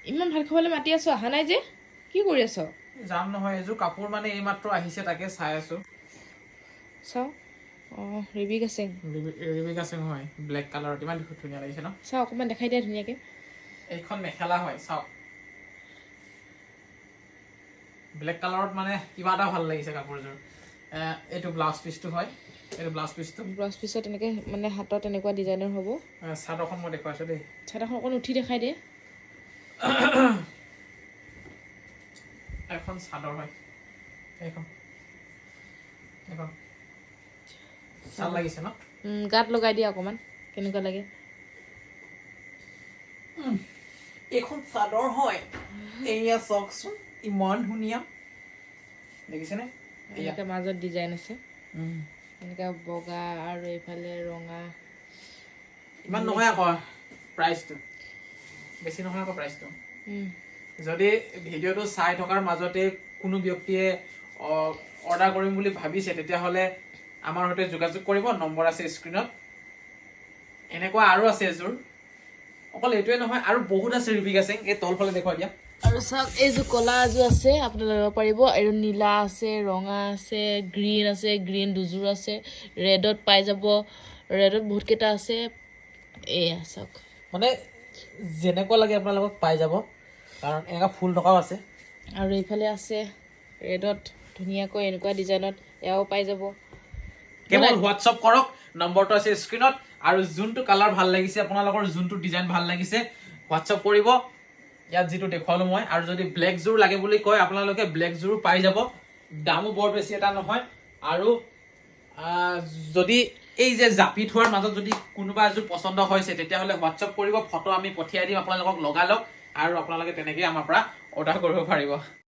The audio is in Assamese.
ইমান ভাত খাবলৈ মাতি আছো অহা নাই যে কি কৰি আছ যাম নহয় এযোৰ কাপোৰ মানে এই মাত্ৰ আহিছে তাকে চাই আছো চাও ৰিবিকা সিং ৰিবিকা সিং হয় ব্লেক কালাৰত ইমান ধুনীয়া লাগিছে ন চাও অকমান দেখাই দিয়া ধুনীয়াকে এইখন মেখেলা হয় চাও ব্লেক কালাৰত মানে কিবা এটা ভাল লাগিছে কাপোৰযোৰ এইটো ব্লাউজ পিচটো হয় এইটো ব্লাউজ পিছত এনেকে মানে হাতত এনেকুৱা ডিজাইনৰ হ'ব চাদৰখন মই দেখুৱাইছো দেই চাদৰখন অকণ উঠি দেখাই দিয়ে এখন চাদৰ হয় এইখন চাল লাগিছে ন গাত লগাই দিয়া অকমান কেনেকুৱা লাগে এইখন চাদৰ হয় এয়া চাওকচোন ইমান ধুনীয়া দেখিছেনে এনেকে মাজত ডিজাইন আছে এনেকা বগা আৰু এইফালে ৰঙা ইমান নহয় আকৌ প্ৰাইচটো বেছি নহয় আকৌ প্ৰাইচটো যদি ভিডিঅ'টো চাই থকাৰ মাজতে কোনো ব্যক্তিয়ে অৰ্ডাৰ কৰিম বুলি ভাবিছে তেতিয়াহ'লে আমাৰ সৈতে যোগাযোগ কৰিব নম্বৰ আছে স্ক্ৰীনত এনেকুৱা আৰু আছে এযোৰ অকল এইটোৱে নহয় আৰু বহুত আছে ৰিবিকা সিং এই তলফালে দেখুৱাই দিয়া আৰু চাওক এইযোৰ কলা এযোৰ আছে আপোনালোকে ল'ব পাৰিব আৰু নীলা আছে ৰঙা আছে গ্ৰীণ দুযোৰ আছে ৰেডত পাই যাব ৰেডত বহুত কেইটা আছে এয়া চাওক মানে যেনেকুৱা লাগে আপোনালোকক পাই যাব কাৰণ এনেকুৱা ফুল থকাও আছে আৰু এইফালে আছে ৰেডত ধুনীয়াকৈ এনেকুৱা ডিজাইনত এয়াও পাই যাব কেৱল হোৱাটছআপ কৰক নম্বৰটো আছে স্ক্ৰীনত আৰু যোনটো কালাৰ ভাল লাগিছে আপোনালোকৰ যোনটো ডিজাইন ভাল লাগিছে হোৱাটছআপ কৰিব ইয়াত যেটো দেখুৱালো মই আৰু যদি ব্লেক জোৰ লাগে বুলি কয় আপোনালোকে ব্লেক জোৰ পাই যাব দামো বৰ বেছি এটা নহয় আৰু যদি এই যে জাপি থোৱাৰ মাজত যদি কোনোবা এযোৰ পছন্দ হৈছে তেতিয়াহ'লে হোৱাটছআপ কৰিব ফটো আমি পঠিয়াই দিম আপোনালোকক লগালক আৰু আপোনালোকে তেনেকৈ আমাৰ পৰা অৰ্ডাৰ কৰিব পাৰিব